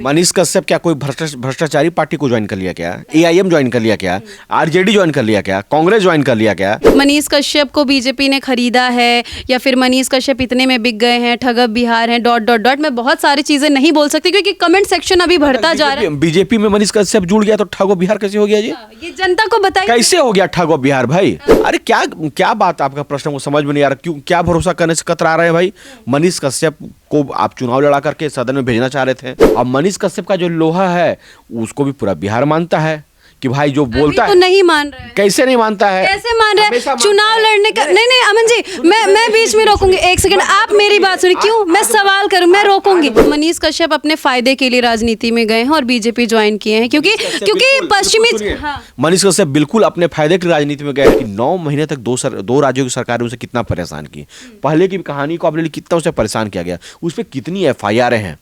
मनीष कश्यप क्या कोई भ्रष्टाचारी पार्टी को ज्वाइन कर लिया क्या? एआईएम ज्वाइन कर लिया क्या? आरजेडी ज्वाइन कर लिया क्या? कांग्रेस ज्वाइन कर लिया क्या? मनीष कश्यप को बीजेपी ने खरीदा है या फिर मनीष कश्यप इतने में बिक गए हैं, ठगब बिहार हैं, डॉट डॉट डॉट। मैं बहुत सारी चीजें नहीं बोल सकती क्योंकि कमेंट सेक्शन अभी बढ़ता जा रहा है। बीजेपी में मनीष कश्यप जुड़ गया तो ठगो बिहार कैसे हो गया जी? ये जनता को बताइए कैसे हो गया ठगो बिहार भाई? अरे क्या क्या बात, आपका प्रश्न को समझ में नहीं आ रहा। क्यों, क्या भरोसा करने से कतरा रहे हैं भाई? मनीष कश्यप को आप चुनाव लड़ा करके सदन में भेजना चाह रहे थे। अब मनीष कश्यप का जो लोहा है उसको भी पूरा बिहार मानता है कि भाई जो बोलता है। तो नहीं मान रहे हैं। कैसे नहीं मानता है? कैसे मान रहे हैं? चुनाव लड़ने का नहीं अमन जी, मैं बीच में रोकूंगी, एक सेकंड आप मेरी बात सुनिए। क्यों मैं सवाल करूं, मैं रोकूंगी। मनीष कश्यप अपने फायदे के लिए राजनीति में गए हैं और बीजेपी ज्वाइन किए हैं क्योंकि पश्चिमी। मनीष कश्यप बिल्कुल अपने फायदे की राजनीति में गए कि 9 महीने तक दो राज्यों की सरकार उसे कितना परेशान की। पहले की कहानी को आपने कितना उसे परेशान किया गया, उस पर कितनी एफआईआर हैं,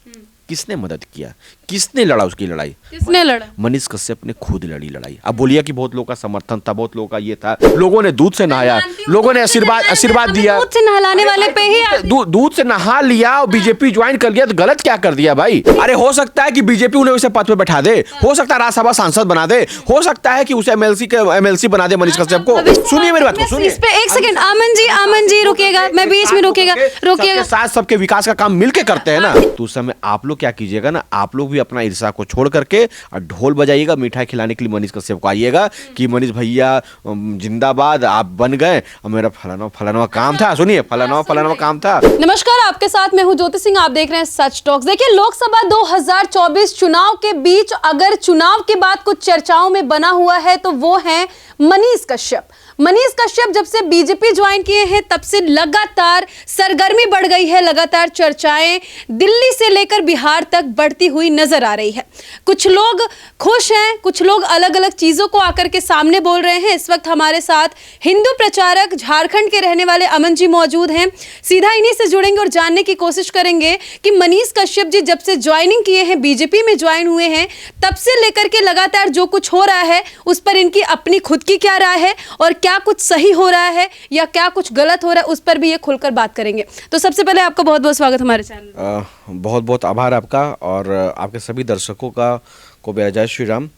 किसने मदद किया, किसने लड़ा उसकी लड़ाई? किसने लड़ा? मनीष कश्यप ने खुद लड़ी लड़ाई। अब बोलिए कि बहुत लोगों का समर्थन था, बहुत लोगों का ये था, लोगों ने दूध से नहाया, लोगों ने आशीर्वाद दिया। दूध से नहलाने वाले पे ही दूध से नहा लिया और बीजेपी ज्वाइन कर लिया तो गलत क्या कर दिया भाई? अरे हो सकता है कि बीजेपी उन्हें उसे पद पे बैठा दे, हो सकता है राज्यसभा सांसद बना दे, हो सकता है कि उसे एमएलसी बना दे मनीष कश्यप को। सुनिए मेरी बात को, सुनिए एक सेकंड। अमन जी रुकिएगा, मैं बीच में रुकिएगा। साथ सबके विकास का काम मिलके करते हैं ना, तो उस समय आप लोग क्या कीजिएगा ना, आप लोग भी अपना ईर्ष्या को छोड़ करके और ढोल बजाइएगा, मिठाई खिलाने के लिए मनीष कश्यप को आइएगा कि मनीष भैया जिंदाबाद, आप बन गए और मेरा फलाना काम था। सुनिए, फलाना काम था। नमस्कार, आपके साथ मैं हूं ज्योति सिंह, आप देख रहे हैं सच टॉक्स। देखिए, लोकसभा 2024 चुनाव के बीच अगर चुनाव के बाद कुछ चर्चाओं में बना हुआ है तो वो है मनीष कश्यप। मनीष कश्यप जब से बीजेपी ज्वाइन किए हैं तब से लगातार सरगर्मी बढ़ गई है, लगातार चर्चाएं दिल्ली से लेकर बिहार तक बढ़ती हुई नजर आ रही है। कुछ लोग खुश हैं, कुछ लोग अलग अलग चीजों को आकर के सामने बोल रहे हैं। इस वक्त हमारे साथ हिंदू प्रचारक झारखंड के रहने वाले अमन जी मौजूद हैं। सीधा इन्हीं से जुड़ेंगे और जानने की कोशिश करेंगे कि मनीष कश्यप जी जब से ज्वाइनिंग किए हैं, बीजेपी में ज्वाइन हुए हैं, तब से लेकर के लगातार जो कुछ हो रहा है उस पर इनकी अपनी खुद की क्या राय है और क्या कुछ सही हो रहा है या क्या कुछ गलत हो रहा है, उस पर भी ये खुलकर बात करेंगे। तो सबसे पहले आपका बहुत बहुत स्वागत हमारे चैनल। बहुत बहुत आभार आपका और आपके सभी दर्शकों का को मेरा जय श्री राम।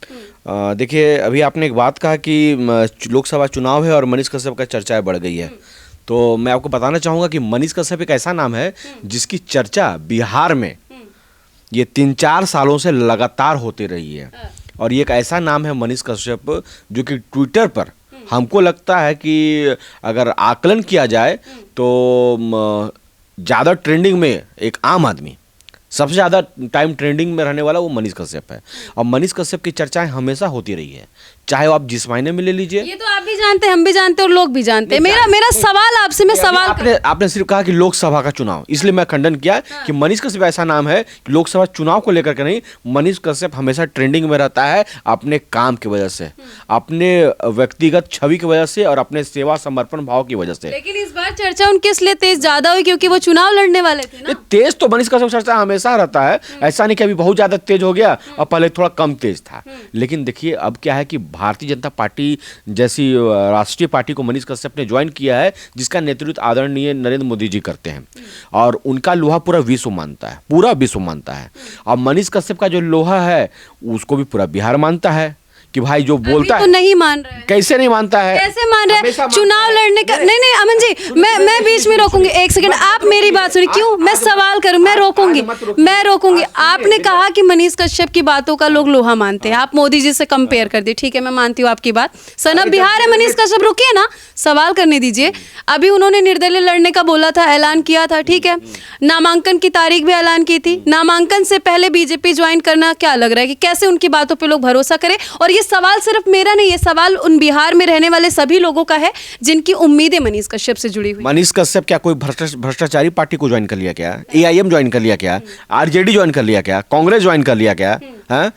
देखिए, अभी आपने एक बात कहा कि लोकसभा चुनाव है और मनीष कश्यप का चर्चाएं बढ़ गई है, तो मैं आपको बताना चाहूँगा कि मनीष कश्यप एक ऐसा नाम है जिसकी चर्चा बिहार में ये 3-4 सालों से लगातार होती रही है। और ये एक ऐसा नाम है मनीष कश्यप जो कि ट्विटर पर हमको लगता है कि अगर आकलन किया जाए तो ज़्यादा ट्रेंडिंग में एक आम आदमी, सबसे ज़्यादा टाइम ट्रेंडिंग में रहने वाला वो मनीष कश्यप है। और मनीष कश्यप की चर्चाएं हमेशा होती रही है, चाहे वो आप जिस मायने में ले लीजिए। ये तो आप भी जानते हैं, हम भी जानते हैं और लोग भी जानते हैं। मेरा सवाल आपसे, मैं सवाल आपने सिर्फ कहा कि लोकसभा का चुनाव, इसलिए मैं खंडन किया कि मनीष कश्यप ऐसा नाम है कि लोकसभा चुनाव को लेकर के नहीं, मनीष कश्यप हमेशा ट्रेंडिंग में रहता है अपने काम की वजह से, अपने व्यक्तिगत छवि की वजह से और अपने सेवा समर्पण भाव की वजह से। लेकिन इस बार चर्चा उनके इसलिए तेज ज्यादा हुई क्योंकि वो चुनाव लड़ने वाले थे ना। तेज तो मनीष कश्यप चर्चा हमेशा रहता है, ऐसा नहीं कि अभी बहुत ज्यादा तेज हो गया और पहले थोड़ा कम तेज था। लेकिन देखिए, अब क्या है कि भारतीय जनता पार्टी जैसी राष्ट्रीय पार्टी को मनीष कश्यप ने ज्वाइन किया है, जिसका नेतृत्व आदरणीय नरेंद्र मोदी जी करते हैं और उनका लोहा पूरा विश्व मानता है, पूरा विश्व मानता है। और मनीष कश्यप का जो लोहा है उसको भी पूरा बिहार मानता है कि भाई जो बोलता है। तो नहीं मान रहे हैं। कैसे नहीं मानता है? कैसे मान रहे हैं? चुनाव लड़ने का नहीं अमन जी, मैं बीच में रोकूंगी, एक सेकंड आप मेरी बात सुनिए। क्यों मैं सवाल करूं, मैं रोकूंगी। आपने कहा कि मनीष कश्यप की बातों का लोग लोहा मानते हैं, आप मोदी जी से कंपेयर कर दिए। ठीक है, मैं मानती हूँ आपकी बात। सन अब बिहार है मनीष कश्यप, रुकिए ना, सवाल करने दीजिए। अभी उन्होंने निर्दलीय लड़ने का बोला था, ऐलान किया था, ठीक है, नामांकन की तारीख भी ऐलान की थी। नामांकन से पहले बीजेपी ज्वाइन करना, क्या लग रहा है कि कैसे उनकी बातों पर लोग भरोसा करें? और ये सवाल सिर्फ मेरा नहीं, ये सवाल उन बिहार में रहने वाले सभी लोगों का है जिनकी उम्मीदें मनीष कश्यप से जुड़ी हुई। मनीष कश्यप क्या कोई भ्रष्टाचारी पार्टी को ज्वाइन कर लिया क्या? एआईएम ज्वाइन कर लिया क्या? आरजेडी ज्वाइन कर लिया क्या? कांग्रेस ज्वाइन कर लिया क्या? हाँ,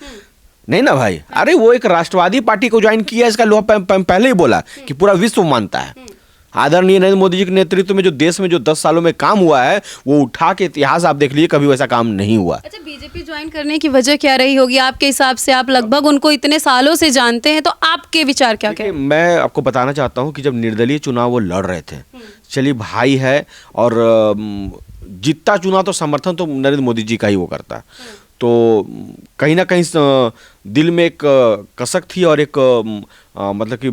नहीं ना भाई। अरे वो एक राष्ट्रवादी पार्टी को ज्वाइन किया, इसका लोहा पहले ही बोला कि पूरा विश्व मानता है। आदरणीय नरेंद्र मोदी जी के नेतृत्व में जो देश में जो 10 सालों में काम हुआ है वो उठा के इतिहास आप देख लीजिए, कभी वैसा काम नहीं हुआ। अच्छा, बीजेपी ज्वाइन करने की वजह क्या रही होगी आपके हिसाब से? आप लगभग उनको इतने सालों से जानते हैं, तो आपके विचार क्या क्या? मैं आपको बताना चाहता हूँ कि जब निर्दलीय चुनाव वो लड़ रहे थे, चलिए भाई है और जीतता चुनाव तो समर्थन तो नरेंद्र मोदी जी का ही वो करता है, तो कहीं ना कहीं दिल में एक कसक थी और एक मतलब कि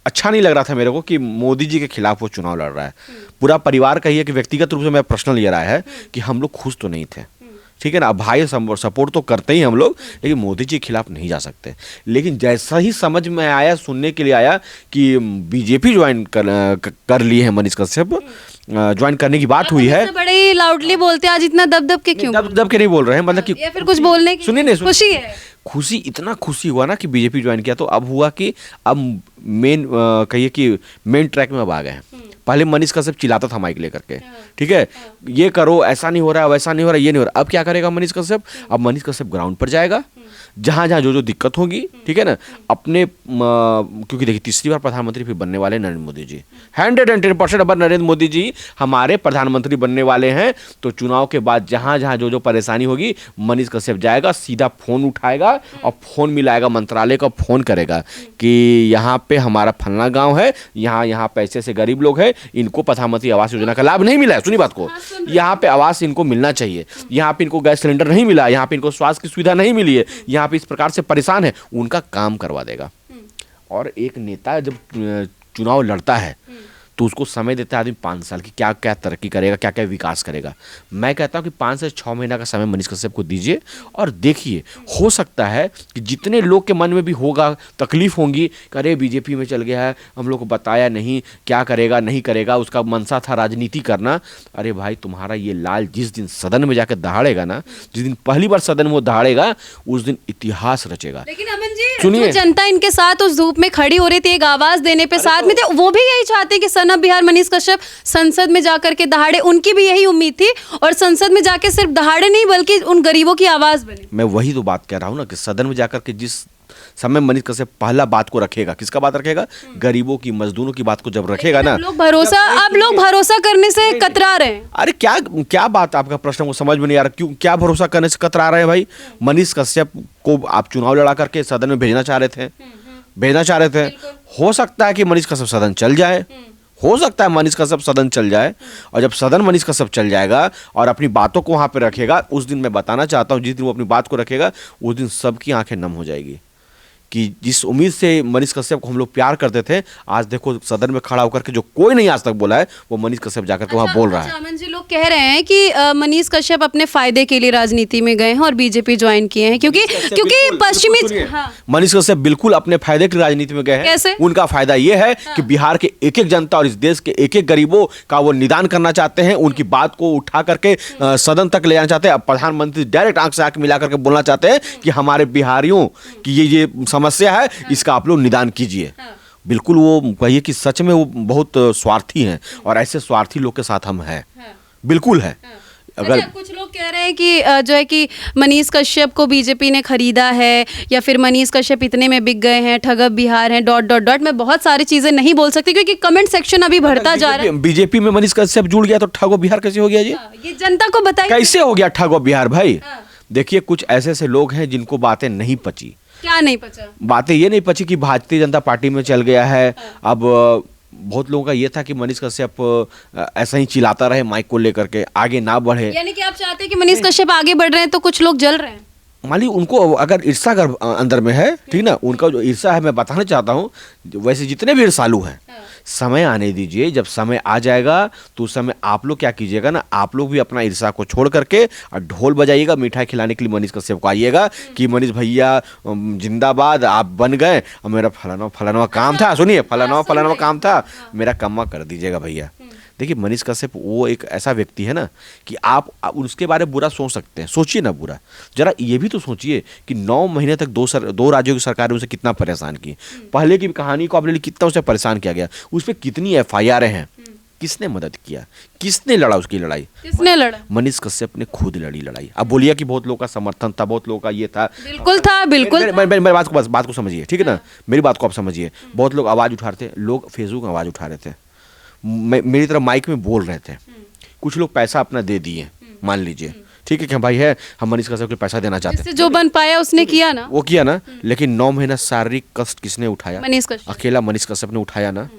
अच्छा नहीं लग रहा था मेरे को कि मोदी जी के खिलाफ वो चुनाव लड़ रहा है। पूरा परिवार का ये कि व्यक्तिगत रूप से मेरा पर्सनल ये राय है कि हम लोग खुश तो नहीं थे, ठीक है ना। अब भाई सपोर्ट तो करते ही हम लोग, लेकिन मोदी जी के खिलाफ नहीं जा सकते। लेकिन जैसा ही समझ में आया, सुनने के लिए आया कि बीजेपी ज्वाइन कर ली है मनीष कश्यप, ज्वाइन करने की बात हुई है। बड़े ही लाउडली बोलते हैं आज, इतना दब के क्यों? दब के नहीं बोल रहे हैं, मतलब कि या फिर कुछ बोलने की सुनिए खुशी है? खुशी, इतना खुशी हुआ ना कि बीजेपी ज्वाइन किया, तो अब हुआ कि अब मेन कहिए कि मेन ट्रैक में अब आ गए हैं। पहले मनीष कश्यप चिल्लाता था माइक लेकर के, ठीक है, ये करो, ऐसा नहीं हो रहा है, वैसा नहीं हो रहा है, ये नहीं हो रहा। अब क्या करेगा मनीष कश्यप? अब मनीष कश्यप ग्राउंड पर जाएगा, जहाँ जहाँ जो दिक्कत होगी, ठीक है ना, अपने क्योंकि देखिए तीसरी बार प्रधानमंत्री फिर बनने वाले नरेंद्र मोदी जी, 110% अब नरेंद्र मोदी जी हमारे प्रधानमंत्री बनने वाले हैं। तो चुनाव के बाद जहाँ जहाँ जो परेशानी होगी, मनीष कश्यप जाएगा, सीधा फोन उठाएगा और फोन मिलाएगा, मंत्रालय का फोन करेगा कि यहाँ पे हमारा फलना गाँव है, यहाँ पैसे से गरीब लोग हैं, इनको प्रधानमंत्री आवास योजना का लाभ नहीं मिला है, सुनिए बात को, यहाँ पे आवास इनको मिलना चाहिए, यहाँ पे इनको गैस सिलेंडर नहीं मिला, यहाँ पे इनको स्वास्थ्य की सुविधा नहीं मिली है, यहाँ पे इस प्रकार से परेशान है, उनका काम करवा देगा। और एक नेता जब चुनाव लड़ता है तो उसको समय देता है आदमी 5 साल की, क्या क्या तरक्की करेगा, क्या क्या विकास करेगा। मैं कहता हूं कि 5 से 6 महीना का समय मनीष कश्यप को दीजिए और देखिए, हो सकता है कि जितने लोग के मन में भी होगा, तकलीफ होंगी कि अरे बीजेपी में चल गया है, हम लोग को बताया नहीं, क्या करेगा नहीं करेगा, उसका मनसा था राजनीति करना। अरे भाई, तुम्हारा ये लाल जिस दिन सदन में जाकर दहाड़ेगा ना, जिस दिन पहली बार सदन में वो दहाड़ेगा, उस दिन इतिहास रचेगा। लेकिन अमन जी, जो जनता इनके साथ उस धूप में खड़ी हो रही थी, एक आवाज देने पे साथ में थे, वो भी यही चाहते कि सना बिहार मनीष कश्यप संसद में जाकर के दहाड़े, उनकी भी यही उम्मीद थी, और संसद में जाके सिर्फ दहाड़े नहीं बल्कि उन गरीबों की आवाज बने। मैं वही तो बात कह रहा हूं ना कि सदन में जाकर के जिस समय मनीष कश्यप पहला बात को रखेगा, किसका बात रखेगा? गरीबों की, मजदूरों की बात को जब रखेगा ना, लोग भरोसा करने से कतरा रहे हैं। अरे क्या बात, आपका प्रश्न को समझ में नहीं आ रहा, क्यों क्या भरोसा करने से कतरा रहे हैं भाई? मनीष कश्यप को आप चुनाव लड़ा करके सदन में भेजना चाह रहे थे, हो सकता है कि मनीष कश्यप सदन चल जाए, हो सकता है मनीष कश्यप सदन चल जाए, और जब सदन मनीष कश्यप चल जाएगा और अपनी बातों को वहां पे रखेगा, उस दिन मैं बताना चाहता हूं, जिस दिन वो अपनी बात को रखेगा, उस दिन सबकी आंखें नम हो जाएगी कि जिस उम्मीद से मनीष कश्यप को हम लोग प्यार करते थे, आज देखो सदन में खड़ा होकर के जो कोई नहीं आज तक बोला है, वो मनीष कश्यप जाकर के वहां बोल रहा है। अमन जी, लोग कह रहे हैं कि मनीष कश्यप अपने फायदे के लिए राजनीति में गए हैं और बीजेपी ज्वाइन किए हैं, क्योंकि पश्चिमी, मनीष कश्यप बिल्कुल अपने फायदे की राजनीति में गए हैं। कैसे? उनका फायदा ये है कि बिहार के एक एक जनता और इस देश के एक एक गरीबों का वो निदान करना चाहते हैं, उनकी बात को उठा करके सदन तक ले जाना चाहते हैं। अब प्रधानमंत्री डायरेक्ट आंख से आंख मिला करके बोलना चाहते हैं कि हमारे बिहारियों की ये समस्या है, इसका आप लोग निदान कीजिए। बिल्कुल, वो कहिए कि सच में वो बहुत स्वार्थी हैं, और ऐसे स्वार्थी लोग के साथ हम हैं, बिल्कुल है। अगर कुछ लोग कह रहे हैं कि जो है कि मनीष कश्यप को बीजेपी ने खरीदा है, या फिर मनीष कश्यप इतने में बिक गए हैं, ठगब बिहार हैं, ... मैं बहुत सारी चीजें नहीं बोल सकती क्योंकि कमेंट सेक्शन अभी बढ़ता जा रहा है। बीजेपी में मनीष कश्यप जुड़ गया तो ठगो बिहार कैसे हो गया जी? ये जनता को बताइए, कैसे हो गया ठगो बिहार भाई? देखिए, कुछ ऐसे लोग हैं जिनको बातें नहीं पची। क्या नहीं पचा? बातें ये नहीं पची कि भारतीय जनता पार्टी में चल गया है। अब बहुत लोगों का ये था कि मनीष कश्यप ऐसा ही चिल्लाता रहे माइक को लेकर के, आगे ना बढ़े। यानी कि आप चाहते हैं कि मनीष कश्यप आगे बढ़ रहे हैं तो कुछ लोग जल रहे हैं। मान ली उनको अगर ईर्षा अगर अंदर में है, ठीक ना, उनका जो ईर्षा है, मैं बताना चाहता हूँ, वैसे जितने भी ईर्षालु हैं, समय आने दीजिए। जब समय आ जाएगा तो उस समय आप लोग क्या कीजिएगा ना, आप लोग भी अपना ईर्षा को छोड़ करके और ढोल बजाइएगा, मिठाई खिलाने के लिए मनीष कश्यप को आइएगा कि मनीष भैया जिंदाबाद, आप बन गए, और मेरा फलाना काम था, सुनिए, फलाना काम था, मेरा कम्मा कर दीजिएगा भैया। देखिए, मनीष कश्यप वो एक ऐसा व्यक्ति है ना कि आप उसके बारे में बुरा सोच सकते हैं, सोचिए ना बुरा, जरा ये भी तो सोचिए कि 9 महीने तक दो राज्यों की सरकार ने उसे कितना परेशान की। पहले की कहानी को आपने कितना उसे परेशान किया गया, उस पर कितनी FIR हैं, किसने मदद किया, किसने लड़ा उसकी लड़ाई? किसने लड़ा? मनीष कश्यप ने खुद लड़ी लड़ाई। अब बोलिए कि बहुत लोगों का समर्थन था, बहुत लोगों का ये था, बिल्कुल था, बिल्कुल। मेरी बात को समझिए, ठीक है ना, मेरी बात को आप समझिए। बहुत लोग आवाज उठा रहे थे, लोग फेसबुक में आवाज उठा रहे थे, मेरी तरफ माइक में बोल रहे थे, कुछ लोग पैसा अपना दे दिए, मान लीजिए, ठीक है कि भाई है, हम मनीष कश्यप को पैसा देना चाहते हैं, जो बन पाया उसने किया ना, वो किया ना। लेकिन 9 महीना शारीरिक कष्ट किसने उठाया? मनीष कश्यप, अकेला मनीष कश्यप ने उठाया ना,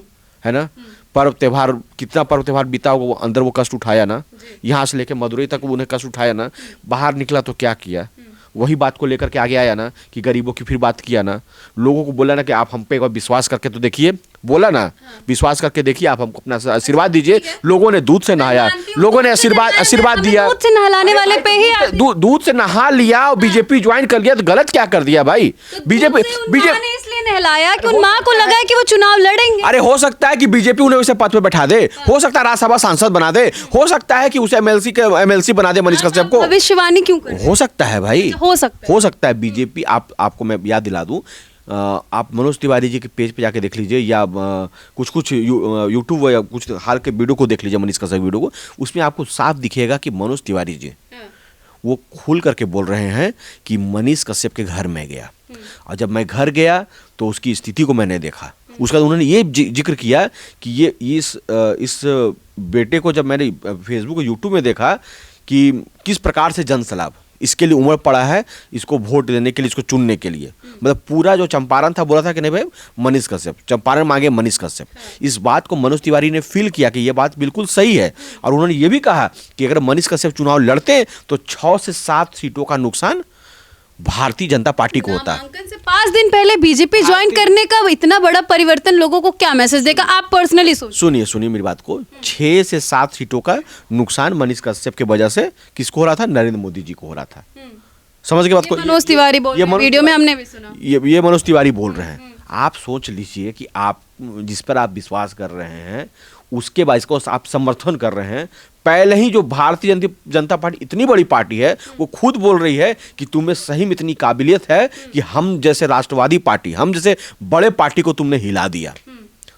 है ना। पर्व त्योहार, कितना पर्व त्योहार बीता होगा, वो अंदर वो कष्ट उठाया ना, यहाँ से लेके मदुरई तक उन्हें कष्ट उठाया ना। बाहर निकला तो क्या किया? वही बात को लेकर के आगे आया ना कि गरीबों की फिर बात किया ना, लोगों को बोला ना कि आप हम पे एक बार विश्वास करके तो देखिए, बोला ना विश्वास करके देखिए, आप हमको अपना आशीर्वाद दीजिए। लोगों ने दूध से नहाया, लोगों ने आशीर्वाद दिया, दूध से नहलाने वाले पे ही दूध से नहा लिया और बीजेपी ज्वाइन कर लिया, तो गलत क्या कर दिया भाई? बीजेपी ने इसलिए नहलाया कि उन माँ को लगा है कि वो चुनाव लड़ेंगे। अरे हो सकता है कि बीजेपी उन्हें उसे पद पे बैठा दे, हो सकता है राज्यसभा सांसद बना दे, हो सकता है कि उसे एमएलसी बना दे मनीष कश्यप को। भविष्यवाणी क्यों कर रहे हैं? हो सकता है भाई, हो सकता है बीजेपी। आपको मैं याद दिला दूं, आप मनोज तिवारी जी के पेज पे जाके देख लीजिए, या कुछ यूट्यूब या कुछ हाल के वीडियो को देख लीजिए, मनीष कश्यप वीडियो को, उसमें आपको साफ दिखेगा कि मनोज तिवारी जी वो खुल करके बोल रहे हैं कि मनीष कश्यप के घर में गया, और जब मैं घर गया तो उसकी स्थिति को मैंने देखा। उसका उन्होंने ये जिक्र किया कि ये इस बेटे को जब मैंने फेसबुक और यूट्यूब में देखा कि किस प्रकार से जन सलाब इसके लिए उमड़ पड़ा है, इसको वोट देने के लिए, इसको चुनने के लिए। मतलब पूरा जो चंपारण था बोला था कि नहीं भाई मनीष कश्यप, चंपारण मांगे मनीष कश्यप। इस बात को मनोज तिवारी ने फील किया कि ये बात बिल्कुल सही है, और उन्होंने ये भी कहा कि अगर मनीष कश्यप चुनाव लड़ते तो 6 से 7 सीटों का नुकसान भारतीय जनता पार्टी को होता है। नामांकन से 5 दिन पहले बीजेपी ज्वाइन करने का इतना बड़ा परिवर्तन लोगों को क्या मैसेज देगा? आप पर्सनली सुनिए मेरी बात को। 6 से 7 सीटों का नुकसान मनीष कश्यप की वजह से किसको हो रहा था? नरेंद्र मोदी जी को हो रहा था। समझ गए बात को? मनोज तिवारी बोल रहे हैं, वीडियो में हमने भी सुना। ये मनोज तिवारी बोल रहे हैं। आप सोच लीजिए कि आप जिस पर आप विश्वास कर रहे हैं उसके बाद इसको आप समर्थन कर रहे हैं। पहले ही जो भारतीय जनता पार्टी इतनी बड़ी पार्टी है, वो खुद बोल रही है कि तुम्हें सही में इतनी काबिलियत है कि हम जैसे राष्ट्रवादी पार्टी, हम जैसे बड़े पार्टी को तुमने हिला दिया।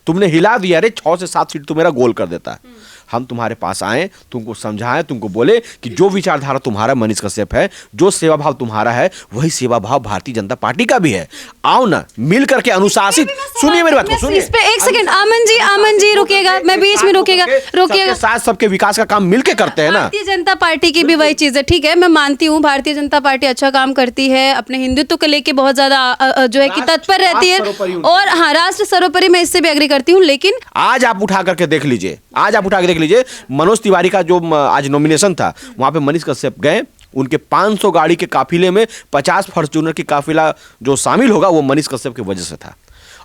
अरे 6 से 7 सीट तो मेरा गोल कर देता है। हम तुम्हारे पास आए, तुमको समझाएं, तुमको बोले कि जो विचारधारा तुम्हारा मनीष कश्यप है, जो सेवा भाव तुम्हारा है, वही सेवा भाव भारतीय जनता पार्टी का भी है। आओ ना मिल करके अनुशासित। सुनिए मेरी बात को, सुनिए इस पे एक सेकंड। अमन जी रुकिएगा, मैं बीच में रुकिएगा। साथ सबके विकास का काम मिलके करते हैं ना। भारतीय जनता पार्टी की भी वही चीज है। ठीक है, मैं मानती हूँ भारतीय जनता पार्टी अच्छा काम करती है, अपने हिंदुत्व को लेके बहुत ज्यादा जो है कि तत्पर रहती है, और हाँ राष्ट्र सर्वोपरि, मैं इससे भी एग्री करती हूँ। लेकिन आज आप उठा करके देख लीजिए, मनोज तिवारी का जो आज नॉमिनेशन था, वहां पे मनीष कश्यप गए, उनके 500 गाड़ी के काफिले में 50 फॉर्च्यूनर की काफिला जो शामिल होगा वो मनीष कश्यप की वजह से था,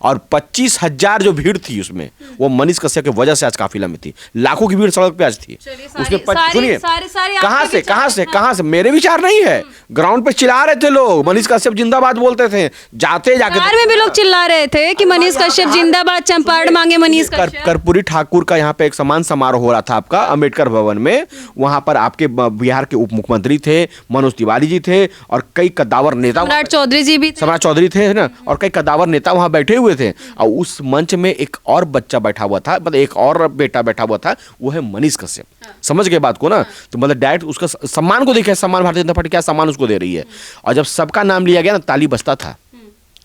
और 25,000 जो भीड़ थी उसमें वो मनीष कश्यप की वजह से आज काफिला में थी। लाखों की भीड़ सड़क पे आज थी। उसमें सुनिए कहां से मेरे विचार नहीं है, ग्राउंड पे चिल्ला रहे थे लोग, मनीष कश्यप जिंदाबाद बोलते थे, जाके में भी लोग चिल्ला रहे थे कि मनीष कश्यप जिंदाबाद, चंपारण मांगे मनीष कश्यप। कर्पूरी ठाकुर का यहाँ पे एक सम्मान समारोह हो रहा था आपका अम्बेडकर भवन में। वहां पर आपके बिहार के उप मुख्यमंत्री थे, मनोज तिवारी जी थे, और कई कद्दावर नेता, सम्राट चौधरी थे ना, और कई कद्दावर नेता वहां बैठे हुए थे। और उस मंच में एक और बच्चा बैठा हुआ था, मतलब एक और बेटा बैठा हुआ था, वो है मनीष कश्यप। समझ गए बात को ना? तो मतलब डायरेक्ट उसका सम्मान को देखिए, सम्मान भारतीय जनता पार्टी क्या सम्मान उसको दे रही है। और जब सबका नाम लिया गया ना, ताली बजता था।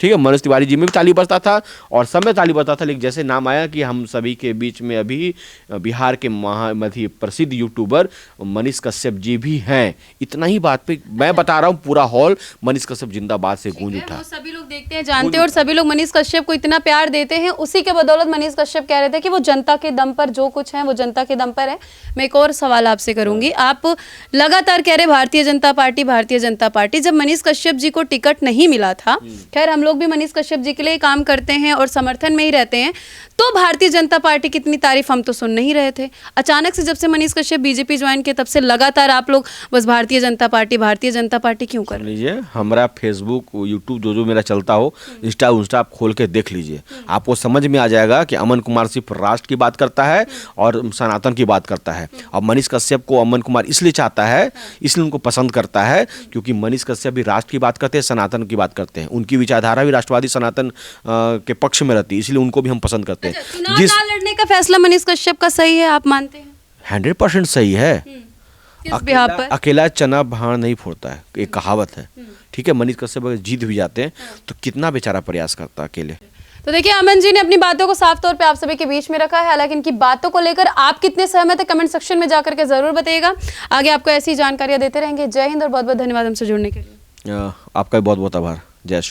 ठीक है, मनोज तिवारी जी में भी ताली बजता था और सब में ताली बजता था, लेकिन जैसे नाम आया कि हम सभी के बीच में अभी बिहार के महामती प्रसिद्ध यूट्यूबर मनीष कश्यप जी भी हैं, इतना ही बात पे मैं बता रहा हूँ, पूरा हॉल मनीष कश्यप जिंदाबाद से गूंज उठा। सभी लोग देखते हैं, जानते हैं, और सभी लोग मनीष कश्यप को इतना प्यार देते हैं। उसी के बदौलत मनीष कश्यप कह रहे थे कि वो जनता के दम पर जो कुछ है वो जनता के दम पर है। मैं एक और सवाल आपसे करूंगी, आप लगातार कह रहे भारतीय जनता पार्टी, जब मनीष कश्यप जी को टिकट नहीं मिला था, खैर हम लोग भी मनीष कश्यप जी के लिए काम करते हैं और समर्थन में ही रहते हैं, तो भारतीय जनता पार्टी की इतनी तारीफ हम तो सुन नहीं रहे थे। अचानक से जब से मनीष कश्यप बीजेपी ज्वाइन किए तब से लगातार आप लोग बस भारतीय जनता पार्टी क्यों कर लीजिए। हमारा फेसबुक यूट्यूब जो मेरा चलता हो, इंस्टा आप खोल के देख लीजिए, आपको समझ में आ जाएगा कि अमन कुमार सिर्फ राष्ट्र की बात करता है और सनातन की बात करता है। और मनीष कश्यप को अमन कुमार इसलिए चाहता है, इसलिए उनको पसंद करता है, क्योंकि मनीष कश्यप भी राष्ट्र की बात करते हैं, सनातन की बात करते हैं, उनकी विचारधारा भी राष्ट्रवादी सनातन के पक्ष में रहती है, इसलिए उनको भी हम पसंद करते हैं। चुनाव ना लड़ने का फैसला मनीष कश्यप का सही है, आप मानते हैं? 100% सही है। अकेला चना भाड़ नहीं फोड़ता है, एक कहावत है। ठीक है, मनीष कश्यप अगर जीत भी जाते हैं तो कितना बेचारा प्रयास करता है अकेले। तो देखिए, अमन जी ने अपनी बातों को साफ तौर पे आप सभी के बीच में रखा है। हालांकि इनकी बातों को लेकर आप कितने सहमत है कमेंट सेक्शन में जाकर के जरूर बताइएगा। आगे आपको ऐसी जानकारियां देते रहेंगे। जय हिंद और बहुत बहुत धन्यवाद हमसे जुड़ने के लिए। आपका भी बहुत बहुत आभार। जय श्री